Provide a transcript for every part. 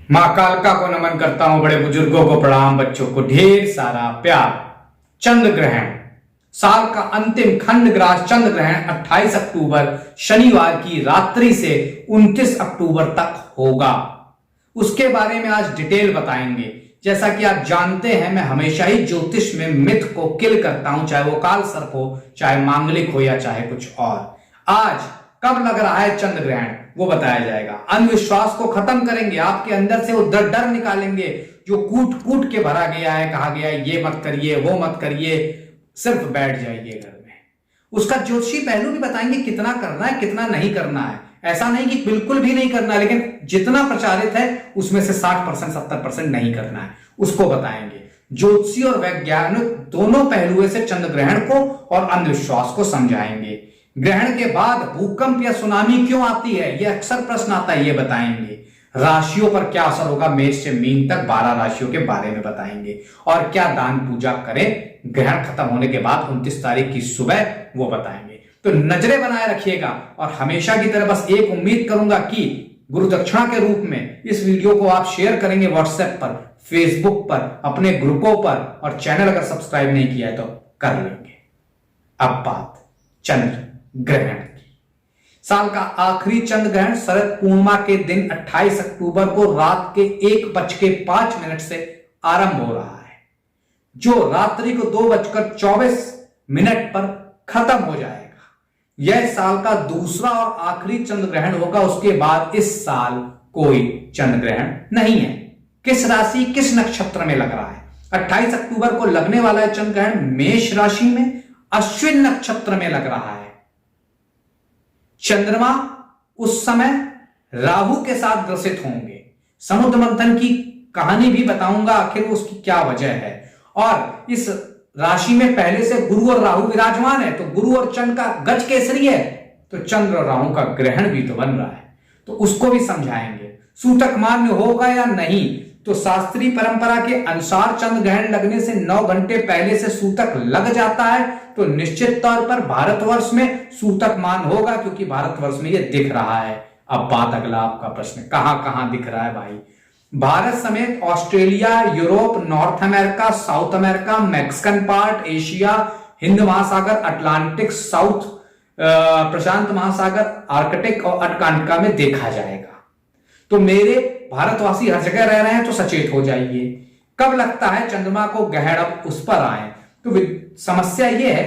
माँ कालका को नमन करता हूं, बड़े बुजुर्गों को प्रणाम, बच्चों को ढेर सारा प्यार। चंद्र ग्रहण, साल का अंतिम खंड ग्रास चंद्र ग्रहण 28 अक्टूबर शनिवार की रात्रि से 29 अक्टूबर तक होगा। उसके बारे में आज डिटेल बताएंगे। जैसा कि आप जानते हैं, मैं हमेशा ही ज्योतिष में मिथ को किल करता हूं, चाहे वो काल सर्प हो, चाहे मांगलिक हो, या चाहे कुछ और। आज कब लग रहा है चंद्र ग्रहण, वो बताया जाएगा। अंधविश्वास को खत्म करेंगे, आपके अंदर से वो डर निकालेंगे जो कूट कूट के भरा गया है, कहा गया है ये मत करिए, वो मत करिए, सिर्फ बैठ जाइए घर में। उसका ज्योतिषी पहलू भी बताएंगे, कितना करना है, कितना नहीं करना है। ऐसा नहीं कि बिल्कुल भी नहीं करना है, लेकिन जितना प्रचारित है उसमें से 60% 70% नहीं करना है, उसको बताएंगे। ज्योतिषी और वैज्ञानिक दोनों पहलुओं से चंद्र ग्रहण को और अंधविश्वास को समझाएंगे। ग्रहण के बाद भूकंप या सुनामी क्यों आती है, यह अक्सर प्रश्न आता है, ये बताएंगे। राशियों पर क्या असर होगा, मेष से मीन तक 12 राशियों के बारे में बताएंगे। और क्या दान पूजा करें ग्रहण खत्म होने के बाद 29 तारीख की सुबह, वो बताएंगे। तो नजरें बनाए रखिएगा। और हमेशा की तरह बस एक उम्मीद करूंगा कि गुरु दक्षिणा के रूप में इस वीडियो को आप शेयर करेंगे व्हाट्सएप पर, फेसबुक पर, अपने ग्रुपों पर, और चैनल अगर सब्सक्राइब नहीं किया है तो कर लेंगे। अब बात चंद्र ग्रहण की। साल का आखिरी चंद्र ग्रहण शरद पूर्णिमा के दिन 28 अक्टूबर को रात के 1:05 से आरंभ हो रहा है, जो रात्रि को 2:24 पर खत्म हो जाएगा। यह साल का दूसरा और आखिरी चंद्र ग्रहण होगा। उसके बाद इस साल कोई चंद्र ग्रहण नहीं है। किस राशि, किस नक्षत्र में लग रहा है? 28 अक्टूबर को लगने वाला है चंद्र ग्रहण मेष राशि में, अश्विन नक्षत्र में लग रहा है। चंद्रमा उस समय राहु के साथ ग्रसित होंगे। समुद्र मंथन की कहानी भी बताऊंगा, आखिर उसकी क्या वजह है। और इस राशि में पहले से गुरु और राहु विराजमान है, तो गुरु और चंद्र का गज केसरी है, तो चंद्र और राहु का ग्रहण भी तो बन रहा है, तो उसको भी समझाएंगे। सूतक मान्य होगा या नहीं, तो शास्त्रीय परंपरा के अनुसार चंद्र ग्रहण लगने से 9 घंटे पहले से सूतक लग जाता है, तो निश्चित तौर पर भारतवर्ष में सूतक मान होगा, क्योंकि भारतवर्ष में यह दिख रहा है। अब बात अगला आपका प्रश्न, कहां कहां दिख रहा है भाई? भारत समेत Australia, Europe, north America, south America, Mexican part, Asia, Hind महासागर, अटलांटिक, साउथ प्रशांत महासागर, आर्कटिक और अंटार्कटिका में देखा जाएगा। तो मेरे भारतवासी हर जगह रह रहे हैं, तो सचेत हो जाइए। कब लगता है चंद्रमा को ग्रहण, अब उस पर आए। तो समस्या यह है,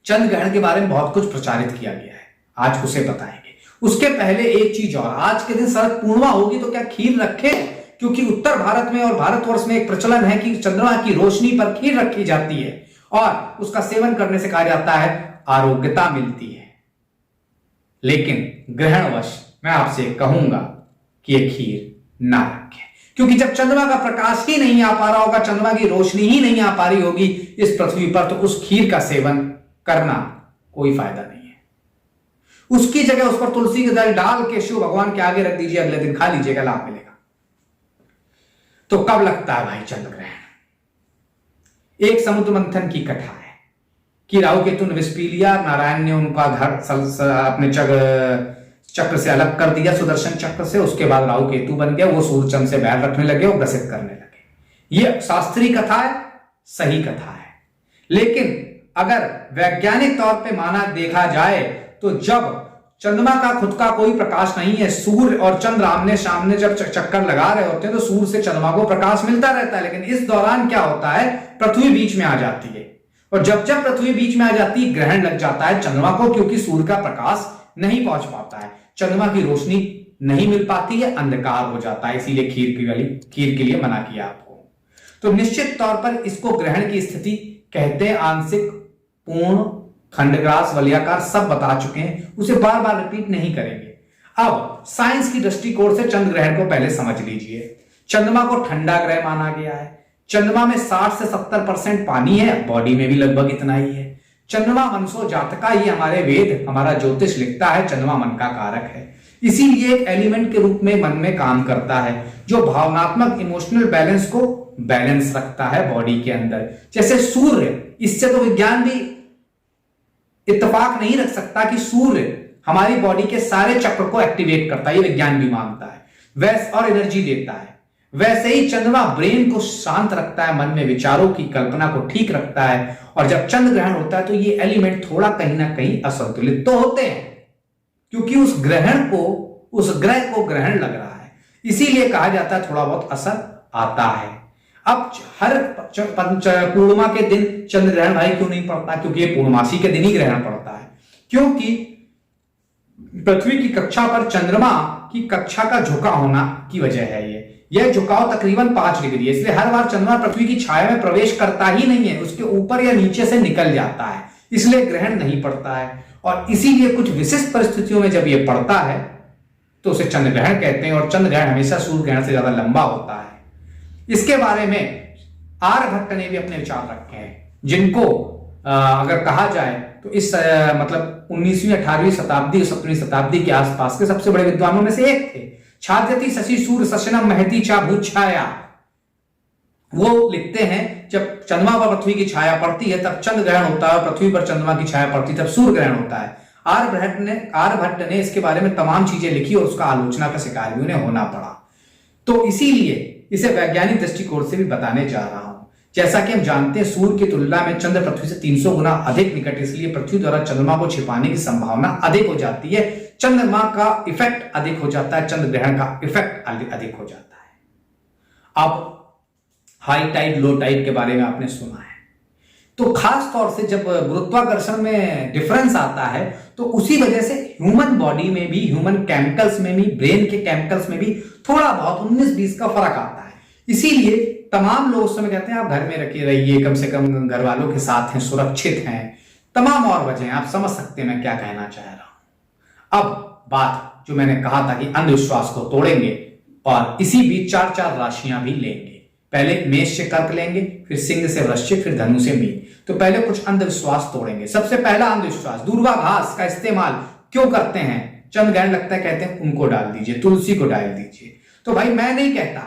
चंद्र ग्रहण के बारे में बहुत कुछ प्रचारित किया गया है, आज उसे बताएंगे। उसके पहले एक चीज और, आज के दिन शरद पूर्णिमा होगी, तो क्या खीर रखें? क्योंकि उत्तर भारत में और भारतवर्ष में एक प्रचलन है कि चंद्रमा की रोशनी पर खीर रखी जाती है, और उसका सेवन करने से कहा जाता है आरोग्यता मिलती है। लेकिन ग्रहणवश मैं आपसे कहूंगा कि यह खीर ना रखें, क्योंकि जब चंद्रमा का प्रकाश ही नहीं आ पा रहा होगा, चंद्रमा की रोशनी ही नहीं आ पा रही होगी इस पृथ्वी पर, तो उस खीर का सेवन करना कोई फायदा नहीं है। उसकी जगह उस पर तुलसी के दल डाल के शिव भगवान के आगे रख दीजिए, अगले दिन खा लीजिएगा, लाभ मिलेगा। तो कब लगता है भाई चंद्र ग्रहण? एक समुद्र मंथन की कथा है कि राहु केतु निविष्पीलिया, नारायण ने उनका घर अपने चक्र से अलग कर दिया, सुदर्शन चक्र से। उसके बाद राहु केतु बन गया, वो सूर्य चंद्र से बैर रखने लगे और ग्रसित करने लगे। ये शास्त्रीय कथा है, सही कथा है। लेकिन अगर वैज्ञानिक तौर पे माना देखा जाए, तो जब चंद्रमा का खुद का कोई प्रकाश नहीं है, सूर्य और चंद्र आमने सामने जब चक्कर लगा रहे होते हैं, तो सूर्य से चंद्रमा को प्रकाश मिलता रहता है। लेकिन इस दौरान क्या होता है, पृथ्वी बीच में आ जाती है, और जब जब पृथ्वी बीच में आ जाती है, ग्रहण लग जाता है चंद्रमा को, क्योंकि सूर्य का प्रकाश नहीं पहुंच पाता है, चंद्रमा की रोशनी नहीं मिल पाती है, अंधकार हो जाता है। इसीलिए खीर के लिए मना किया आपको। तो निश्चित तौर पर इसको ग्रहण की स्थिति कहते हैं, आंशिक, पूर्ण, खंडग्रास, वलयाकार, सब बता चुके हैं, उसे बार बार रिपीट नहीं करेंगे। अब साइंस की दृष्टिकोण से चंद्र ग्रहण को पहले समझ लीजिए। चंद्रमा को ठंडा ग्रह माना गया है। चंद्रमा में 60 से 70% पानी है, बॉडी में भी लगभग इतना ही है। चंद्रमा मनसो जातका, ये हमारे वेद, हमारा ज्योतिष लिखता है, चंद्रमा मन का कारक है। इसीलिए एक एलिमेंट के रूप में मन में काम करता है, जो भावनात्मक इमोशनल बैलेंस को बैलेंस रखता है बॉडी के अंदर। जैसे सूर्य, इससे तो विज्ञान भी इत्तेफाक नहीं रख सकता कि सूर्य हमारी बॉडी के सारे चक्र को एक्टिवेट करता है, ये विज्ञान भी मानता है। वैसे और एनर्जी देता है, वैसे ही चंद्रमा ब्रेन को शांत रखता है, मन में विचारों की कल्पना को ठीक रखता है। और जब चंद्र ग्रहण होता है तो ये एलिमेंट थोड़ा कहीं ना कहीं असंतुलित तो होते हैं, क्योंकि उस ग्रह को ग्रहण लग रहा है, इसीलिए कहा जाता है थोड़ा बहुत असर आता है। अब हर पूर्णिमा के दिन चंद्र ग्रहण भाई क्यों नहीं पड़ता? क्योंकि ये पूर्णमासी के दिन ही ग्रहण पड़ता है, क्योंकि पृथ्वी की कक्षा पर चंद्रमा की कक्षा का झुका होना की वजह है। यह झुकाव तकरीबन 5 डिग्री है, इसलिए हर बार चंद्रमा पृथ्वी की छाया में प्रवेश करता ही नहीं है, उसके ऊपर या नीचे से निकल जाता है, इसलिए ग्रहण नहीं पड़ता है। और इसीलिए कुछ विशिष्ट परिस्थितियों में जब यह पड़ता है तो उसे चंद्र ग्रहण कहते हैं, और चंद्र ग्रहण हमेशा सूर्य ग्रहण से ज्यादा लंबा होता है। इसके बारे में आर्यभट्ट ने भी अपने विचार रखे हैं, जिनको अगर कहा जाए तो इस मतलब 19वीं 18वीं शताब्दी 17वीं शताब्दी के आसपास के सबसे बड़े विद्वानों में से एक थे। छाद्यति शशि सूर्य शशनम महती चा भूछाया, वो लिखते हैं जब चंद्रमा पर पृथ्वी की छाया पड़ती है तब चंद्र ग्रहण होता है, और पृथ्वी पर चंद्रमा की छाया पड़ती है तब सूर्य ग्रहण होता है। आर्यभट्ट ने इसके बारे में तमाम चीजें लिखी और उसका आलोचना का शिकार भी उन्हें होना पड़ा। तो इसीलिए इसे वैज्ञानिक दृष्टिकोण से भी बताने जा रहा हूं। जैसा कि हम जानते हैं सूर्य की तुलना में चंद्र पृथ्वी से 300 गुना अधिक निकट, इसलिए पृथ्वी द्वारा चंद्रमा को छिपाने की संभावना अधिक हो जाती है, चंद्रमा का इफेक्ट अधिक हो जाता है, चंद्र ग्रहण का इफेक्ट अधिक हो जाता है। अब हाई टाइड लो टाइड के बारे में आपने सुना है, तो खास तौर से जब गुरुत्वाकर्षण में डिफरेंस आता है तो उसी वजह से ह्यूमन बॉडी में भी, ह्यूमन केमिकल्स में भी, ब्रेन के केमिकल्स में भी थोड़ा बहुत 19-20 का फर्क आता है। इसीलिए तमाम लोग उस समय कहते हैं आप घर में रहिए, कम से कम घर वालों के साथ हैं, सुरक्षित हैं, तमाम और वजह आप समझ सकते हैं मैं क्या कहना चाह रहा हूं। अब बात जो मैंने कहा था कि अंधविश्वास को तोड़ेंगे और इसी बीच 4 राशियां भी लेंगे। पहले मेष से कर्क लेंगे, फिर सिंह से वृश्चिक, फिर धनु से मीन। तो पहले कुछ अंधविश्वास तोड़ेंगे। सबसे पहला अंधविश्वास, दूर्वा घास का इस्तेमाल क्यों करते हैं? चंद्र ग्रहण लगता है, कहते हैं उनको डाल दीजिए, तुलसी को डाल दीजिए। तो भाई मैं नहीं कहता,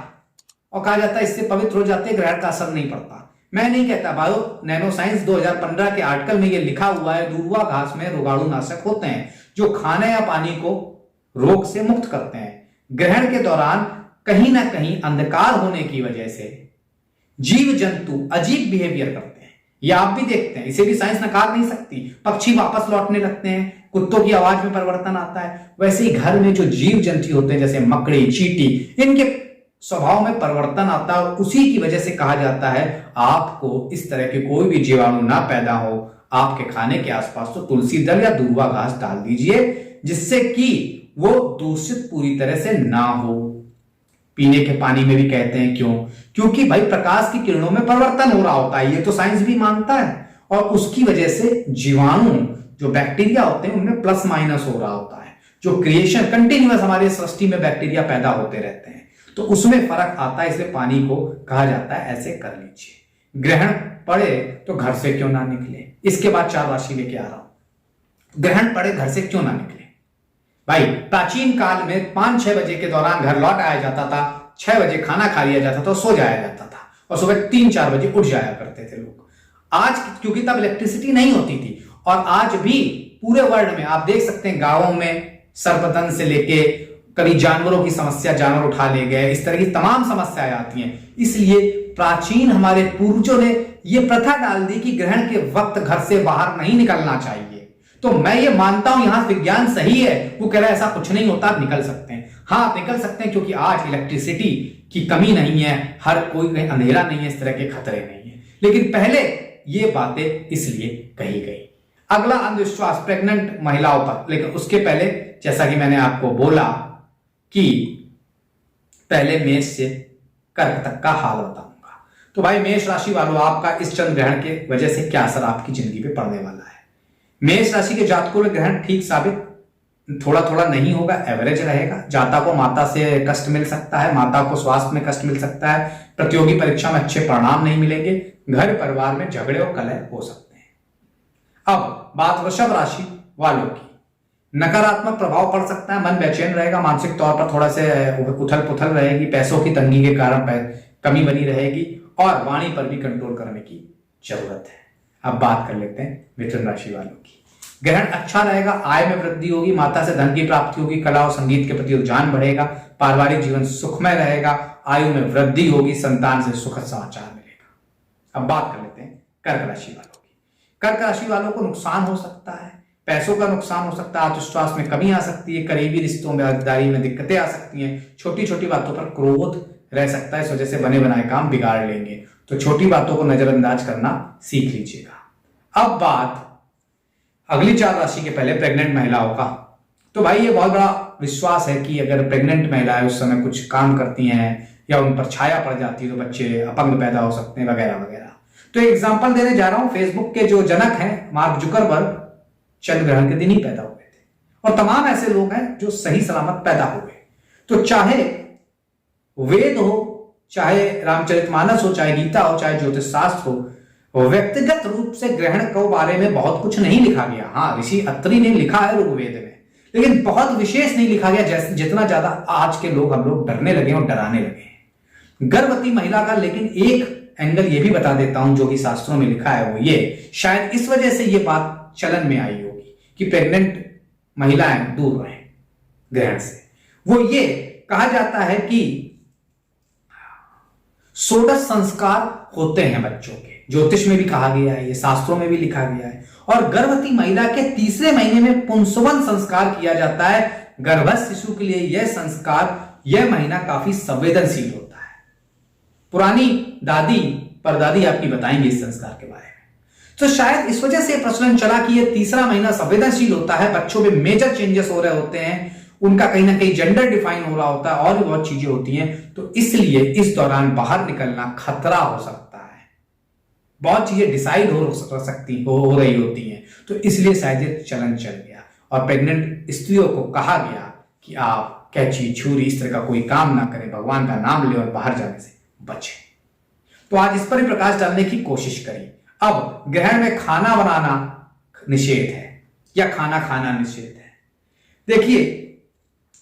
और कहा जाता है इससे पवित्र हो जाते हैं, ग्रहण का असर नहीं पड़ता। मैं नहीं कहता, बायो नैनो साइंस 2015 के आर्टिकल में यह लिखा हुआ है दूर्वा घास में रोगाणु नाशक होते हैं जो खाने या पानी को रोग से मुक्त करते हैं। ग्रहण के दौरान कहीं ना कहीं अंधकार होने की वजह से जीव जंतु अजीब बिहेवियर करते हैं, ये आप भी देखते हैं, इसे भी साइंस नकार नहीं सकती। पक्षी वापस लौटने लगते हैं, कुत्तों की आवाज में परिवर्तन आता है, वैसे ही घर में जो जीव जंतु होते हैं जैसे मकड़ी, चींटी, इनके स्वभाव में परिवर्तन आता है। उसी की वजह से कहा जाता है आपको इस तरह के कोई भी जीवाणु ना पैदा हो आपके खाने के आसपास तो तुलसी दल या दूर्वा घास डाल दीजिए, जिससे कि वो दूषित पूरी तरह से ना हो। पीने के पानी में भी कहते हैं क्यों? क्योंकि भाई प्रकाश की किरणों में परिवर्तन हो रहा होता है, ये तो साइंस भी मानता है, और उसकी वजह से जीवाणु जो बैक्टीरिया होते हैं उनमें प्लस माइनस हो रहा होता है। जो क्रिएशन कंटिन्यूअस हमारे सृष्टि में बैक्टीरिया पैदा होते रहते हैं, तो उसमें फर्क आता है, इसलिए पानी को कहा जाता है ऐसे कर लीजिए। ग्रहण पड़े तो घर से क्यों ना निकले। इसके बाद 4 राशि लेके आ रहा हूं। ग्रहण पड़े घर से क्यों ना निकले भाई? प्राचीन काल में 5-6 बजे के दौरान घर लौट आया जाता था, 6 बजे खाना खा लिया जाता था, सो जाया जाता था, और सुबह 3-4 बजे उठ जाया करते थे लोग। आज क्योंकि तब इलेक्ट्रिसिटी नहीं होती थी, और आज भी पूरे वर्ल्ड में आप देख सकते हैं गांवों में सर्पदंश से लेके कभी जानवरों की समस्या, जानवर उठा ले गए, इस तरह की तमाम समस्याएं आती हैं। इसलिए प्राचीन हमारे पूर्वजों ने यह प्रथा डाल दी कि ग्रहण के वक्त घर से बाहर नहीं निकलना चाहिए। तो मैं ये मानता हूं यहां विज्ञान सही है, वो कह रहा है ऐसा कुछ नहीं होता, आप निकल सकते हैं। हाँ आप निकल सकते हैं, क्योंकि आज इलेक्ट्रिसिटी की कमी नहीं है, हर कोई कहीं अंधेरा नहीं है, इस तरह के खतरे नहीं है। लेकिन पहले ये बातें इसलिए कही गई। अगला अंधविश्वास प्रेग्नेंट महिलाओं पर, लेकिन उसके पहले जैसा कि मैंने आपको बोला कि पहले मेष से कर्क तक का हाल बताऊंगा। तो भाई मेष राशि वालों, आपका इस चंद्र ग्रहण के वजह से क्या असर आपकी जिंदगी पे पड़ने वाला है? मेष राशि के जातकों में ग्रहण ठीक साबित थोड़ा थोड़ा नहीं होगा, एवरेज रहेगा। जाता को माता से कष्ट मिल सकता है, माता को स्वास्थ्य में कष्ट मिल सकता है, प्रतियोगी परीक्षा में अच्छे परिणाम नहीं मिलेंगे, घर परिवार में झगड़े और कलह हो सकते हैं। अब बात वृषभ राशि वालों की, नकारात्मक प्रभाव पड़ सकता है, मन बेचैन रहेगा, मानसिक तौर पर थोड़ा से उथल पुथल रहेगी, पैसों की तंगी के कारण कमी बनी रहेगी, और वाणी पर भी कंट्रोल करने की जरूरत है। अब बात कर लेते हैं मिथुन राशि वालों की। ग्रहण अच्छा रहेगा, आय में वृद्धि होगी, माता से धन की प्राप्ति होगी, कला और संगीत के प्रति रुझान बढ़ेगा, पारिवारिक जीवन सुखमय रहेगा, आयु में वृद्धि होगी, संतान से सुखद समाचार मिलेगा। अब बात कर लेते हैं कर्क राशि वालों की। कर्क राशि वालों को नुकसान हो सकता है, पैसों का नुकसान हो सकता है, आत्मविश्वास में कमी आ सकती है, करीबी रिश्तों में दायित्वदारी में दिक्कतें आ सकती हैं, छोटी छोटी बातों पर क्रोध रह सकता है, इस वजह से बने बनाए काम बिगाड़ लेंगे। तो छोटी बातों को नजरअंदाज करना सीख लीजिएगा। अब बात अगली 4 राशि के पहले प्रेग्नेंट महिलाओं का। तो भाई ये बहुत बड़ा विश्वास है कि अगर प्रेग्नेंट महिलाएं उस समय कुछ काम करती हैं या उन पर छाया पड़ जाती है तो बच्चे अपंग पैदा हो सकते हैं वगैरह वगैरह। तो एग्जाम्पल देने जा रहा हूं, फेसबुक के जो जनक हैं मार्क जुकरबर्ग चंद्र ग्रहण के दिन ही पैदा हुए थे, और तमाम ऐसे लोग हैं जो सही सलामत पैदा हुए। तो चाहे वेद हो, चाहे रामचरितमानस हो, चाहे गीता हो, चाहे ज्योतिष शास्त्र हो, व्यक्तिगत रूप से ग्रहण के बारे में बहुत कुछ नहीं लिखा गया। हाँ, ऋषि अत्रि ने लिखा है ऋग्वेद में, लेकिन बहुत विशेष नहीं लिखा गया, जैसे जितना ज्यादा आज के लोग हम लोग डरने लगे और डराने लगे। गर्भवती महिला का लेकिन एक एंगल ये भी बता देता हूं जो कि शास्त्रों में लिखा है, वो ये शायद इस वजह से ये बात चलन में आई होगी कि प्रेग्नेंट महिलाएं दूर रहें ग्रहण से। वो ये कहा जाता है कि 16 संस्कार होते हैं बच्चों के, ज्योतिष में भी कहा गया है, ये शास्त्रों में भी लिखा गया है। और गर्भवती महिला के तीसरे महीने में पुंसवन संस्कार किया जाता है। गर्भस्थ शिशु के लिए यह संस्कार, यह महीना काफी संवेदनशील होता है। पुरानी दादी परदादी आपकी बताएंगे इस संस्कार के बारे में। तो शायद इस वजह से प्रचलन चला कि यह तीसरा महीना संवेदनशील होता है, बच्चों में मेजर चेंजेस हो रहे होते हैं, उनका कहीं ना कहीं जेंडर डिफाइन हो रहा होता है और भी बहुत चीजें होती हैं। तो इसलिए इस दौरान बाहर निकलना खतरा हो सकता है, बहुत चीजें डिसाइड हो रही होती हैं। तो इसलिए शायद ये चलन चल गया और प्रेग्नेंट स्त्रियों को कहा गया कि आप कैंची छुरी इस तरह का कोई काम ना करें, भगवान का नाम लें और बाहर जाने से बचें। तो आज इस पर ही प्रकाश डालने की कोशिश करें। अब ग्रहण में खाना बनाना निषेध है या खाना खाना निषेध है। देखिए,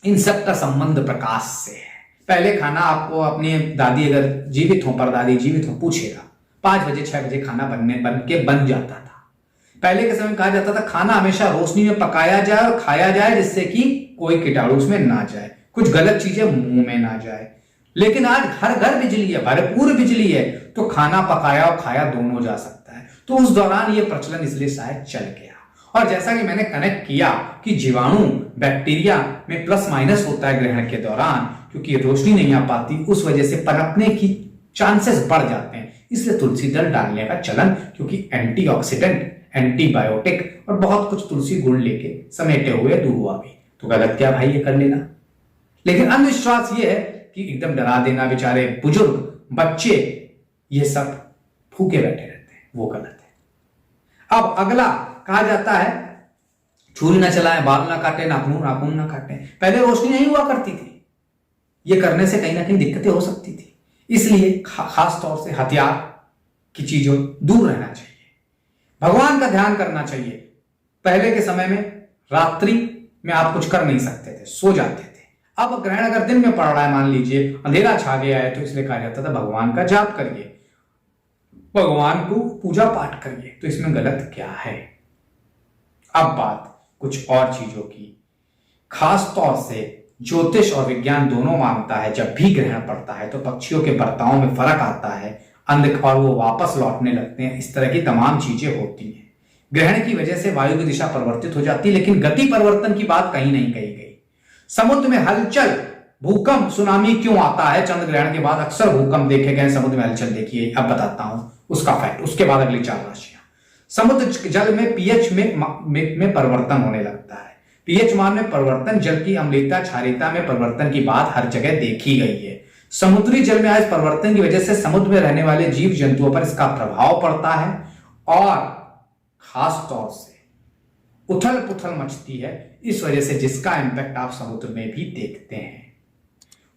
इन सब का संबंध प्रकाश से है। पहले खाना आपको अपनी दादी अगर जीवित हो, परदादी जीवित हो, पूछेगा 5 बजे 6 बजे खाना बन जाता था। पहले के समय में कहा जाता था खाना हमेशा रोशनी में पकाया जाए और खाया जाए जिससे कि कोई कीटाणु उसमें ना जाए, कुछ गलत चीजें मुंह में ना जाए। लेकिन आज हर घर बिजली है, भरपूर बिजली है, तो खाना पकाया और खाया दोनों जा सकता है। तो उस दौरान ये प्रचलन इसलिए शायद चल गया। और जैसा कि मैंने कनेक्ट किया कि जीवाणु बैक्टीरिया में प्लस माइनस होता है ग्रहण के दौरान, क्योंकि रोशनी नहीं आ पाती, उस वजह से पनपने की चांसेस बढ़ जाते हैं। इसलिए तुलसी दल डालने का चलन, क्योंकि एंटीऑक्सीडेंट, एंटीबायोटिक और बहुत कुछ तुलसी गुड़ लेके समेटे हुए दूध भी। तो गलत क्या भाई, ये कर लेना। लेकिन अंधविश्वास ये है कि एकदम डरा देना, बेचारे बुजुर्ग बच्चे ये सब फूके बैठे रहते हैं, वो गलत है। अब अगला कहा जाता है छुरी ना चलाएं, बाल ना काटे, नाखून ना काटे। पहले रोशनी नहीं हुआ करती थी, ये करने से कहीं ना कहीं दिक्कतें हो सकती थी। इसलिए खास तौर से हथियार की चीजों दूर रहना चाहिए, भगवान का ध्यान करना चाहिए। पहले के समय में रात्रि में आप कुछ कर नहीं सकते थे, सो जाते थे। अब ग्रहण अगर दिन में पड़ रहा है, मान लीजिए अंधेरा छा गया है, तो इसलिए कहा जाता था भगवान का जाप करिए, भगवान को पूजा पाठ करिए। तो इसमें गलत क्या है। अब बात कुछ और चीजों की। खास तौर से ज्योतिष और विज्ञान दोनों मानता है जब भी ग्रहण पड़ता है तो पक्षियों के बर्ताव में फर्क आता है, और वो वापस लौटने लगते हैं, इस तरह की तमाम चीजें होती हैं। ग्रहण की वजह से वायु की दिशा परिवर्तित हो जाती है, लेकिन गति परिवर्तन की बात कहीं नहीं कही गई। समुद्र में हलचल, भूकंप, सुनामी क्यों आता है? चंद्र ग्रहण के बाद अक्सर भूकंप देखे गए, समुद्र में हलचल देखिए। अब बताता हूं उसका फैक्ट, उसके बाद अगली 4 राशियां। समुद्र जल में पीएच में परिवर्तन होने लगता है। पीएच मान में परिवर्तन, जल की अम्लता क्षारीयता में परिवर्तन की बात हर जगह देखी गई है। समुद्री जल में आज परिवर्तन की वजह से समुद्र में रहने वाले जीव जंतुओं पर इसका प्रभाव पड़ता है और खास तौर से उथल पुथल मचती है, इस वजह से जिसका इंपैक्ट आप समुद्र में भी देखते हैं।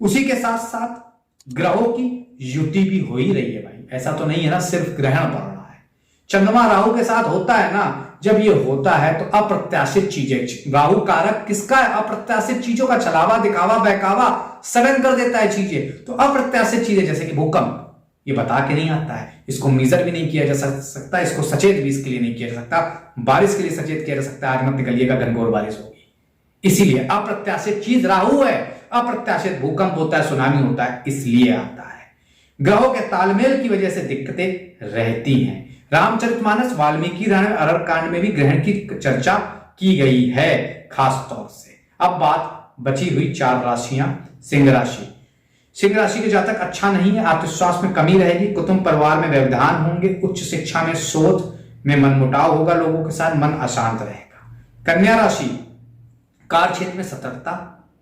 उसी के साथ साथ ग्रहों की युति भी हो ही रही है भाई, ऐसा तो नहीं है ना सिर्फ ग्रहण पड़ रहा है। चंद्रमा राहु के साथ होता है ना, जब ये होता है तो अप्रत्याशित चीजें, राहु कारक किसका है? अप्रत्याशित चीजों का, छलावा दिखावा बहकावा सडन कर देता है चीजें। तो अप्रत्याशित चीजें जैसे कि भूकंप, ये बता के नहीं आता है, इसको मेजर भी नहीं किया जा सकता, इसको सचेत भी इसके लिए नहीं किया जा सकता। बारिश के लिए सचेत किया जा सकता है, आज मत निकलिएगा घनघोर बारिश होगी। इसीलिए अप्रत्याशित चीज राहु है, अप्रत्याशित भूकंप होता है, सुनामी होता है, इसलिए आता है। ग्रहों के तालमेल की वजह से दिक्कतें रहती हैं। रामचरितमानस वाल्मीकि रामायण अरण्यकांड में भी ग्रहण की चर्चा की गई है खास तौर से। अब बात बची हुई 4 राशियां। सिंह राशि, सिंह राशि के जातक अच्छा नहीं है, आत्मविश्वास में कमी रहेगी, कुटुंब परिवार में व्यवधान होंगे, उच्च शिक्षा में शोध में मनमुटाव होगा, लोगों के साथ मन अशांत रहेगा। कन्या राशि, कार्य क्षेत्र में सतर्कता,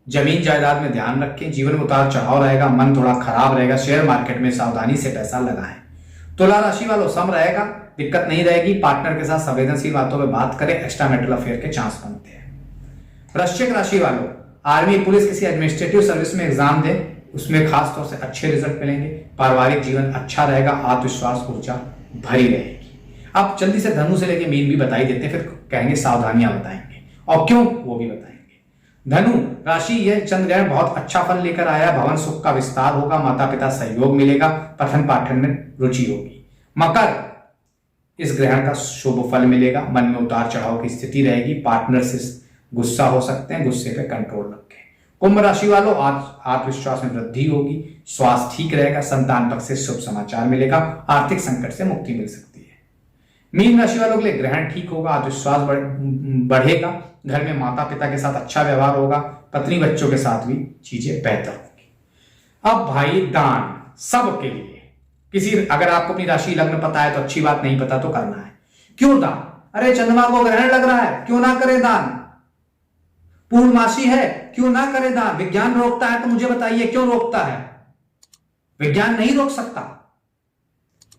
जमीन जायदाद में ध्यान रखें, जीवन में उतार चढ़ाव रहेगा, मन थोड़ा खराब रहेगा, शेयर मार्केट में सावधानी से पैसा लगाएं। तुला राशि वालों सम रहेगा, दिक्कत नहीं रहेगी, पार्टनर के साथ संवेदनशील बातों में बात करें, एक्स्ट्रा मैरिटल अफेयर के चांस बनते हैं। वृश्चिक राशि वालों, आर्मी पुलिस किसी एडमिनिस्ट्रेटिव सर्विस में एग्जाम दें, उसमें खास तौर से अच्छे रिजल्ट मिलेंगे, पारिवारिक जीवन अच्छा रहेगा, आत्मविश्वास ऊर्जा भरी रहेगी। अब जल्दी से धनु से लेके मीन भी बताई देते हैं, फिर कहेंगे सावधानियां बताएंगे और क्यों वो भी बताएंगे। धनु राशि, यह चंद्र ग्रहण बहुत अच्छा फल लेकर आया, भवन सुख का विस्तार होगा, माता पिता सहयोग मिलेगा, पठन पाठन में रुचि होगी। मकर, इस ग्रहण का शुभ फल मिलेगा, मन में उतार चढ़ाव की स्थिति रहेगी, पार्टनर से गुस्सा हो सकते हैं, गुस्से पे कंट्रोल रखें। कुंभ राशि वालों, आत्मविश्वास में वृद्धि होगी, स्वास्थ्य ठीक रहेगा, संतान पक्ष से शुभ समाचार मिलेगा, आर्थिक संकट से मुक्ति मिल सकती है। मीन राशि वालों के लिए ग्रहण ठीक होगा, आत्मविश्वास बढ़ेगा, घर में माता पिता के साथ अच्छा व्यवहार होगा, पत्नी बच्चों के साथ भी चीजें बेहतर होंगी। अब भाई दान सबके लिए, किसी अगर आपको अपनी राशि लग्न पता है तो अच्छी बात, नहीं पता तो करना है। क्यों दान? अरे चंद्रमा को ग्रहण लग रहा है, क्यों ना करे दान? पूर्णमासी है, क्यों ना करे दान? विज्ञान रोकता है तो मुझे बताइए क्यों रोकता है? विज्ञान नहीं रोक सकता।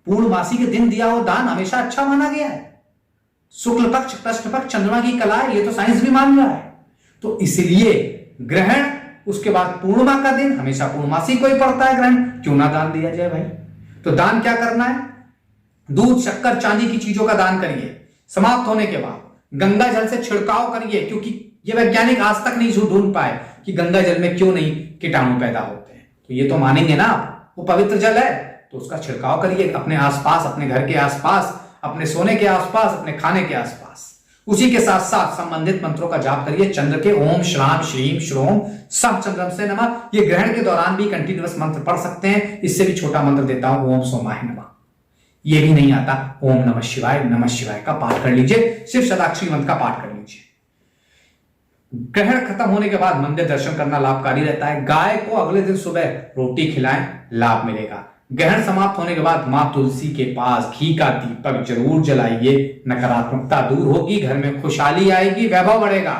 पूर्णमासी के दिन दिया हुआ दान हमेशा अच्छा माना गया है। शुक्ल पक्ष, कृष्ण पक्ष, चंद्रमा की कला है, ये तो साइंस भी मान रहा है। तो इसलिए ग्रहण, उसके बाद पूर्णिमा का दिन, हमेशा पूर्णमासी को ही पड़ता है ग्रहण, क्यों ना दान दिया जाए भाई। तो दान क्या करना है? दूध, शक्कर, चांदी की चीजों का दान करिए। समाप्त होने के बाद गंगा जल से छिड़काव करिए, क्योंकि ये वैज्ञानिक आज तक नहीं ढूंढ पाए कि गंगा जल में क्यों नहीं कीटाणु पैदा होते हैं। तो ये तो मानेंगे ना आप, वो पवित्र जल है, तो उसका छिड़काव करिए अपने आसपास, अपने घर के आसपास, अपने सोने के आसपास, अपने खाने के आसपास। उसी के साथ साथ संबंधित मंत्रों का जाप करिए, चंद्र के ओम श्राम श्रीम श्रोम सब चंद्रम से नमः। ये ग्रहण के दौरान भी कंटिन्यूअस मंत्र पढ़ सकते हैं। इससे भी छोटा मंत्र देता हूं, ओम सोमाय नमः। ये भी नहीं आता, ओम नमः शिवाय का पाठ कर लीजिए, सिर्फ शताक्षरी मंत्र का पाठ कर लीजिए। ग्रहण खत्म होने के बाद मंदिर दर्शन करना लाभकारी रहता है। गाय को अगले दिन सुबह रोटी खिलाएं, लाभ मिलेगा। ग्रहण समाप्त होने के बाद मां तुलसी के पास घी का दीपक जरूर जलाइए, नकारात्मकता दूर होगी, घर में खुशहाली आएगी, वैभव बढ़ेगा।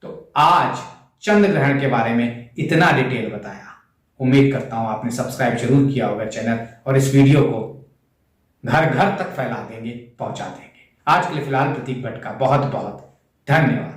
तो आज चंद्र ग्रहण के बारे में इतना डिटेल बताया। उम्मीद करता हूं आपने सब्सक्राइब जरूर किया होगा चैनल, और इस वीडियो को घर घर तक फैला देंगे, पहुंचा देंगे। आज के लिए फिलहाल प्रतीक भट्ट का बहुत बहुत धन्यवाद।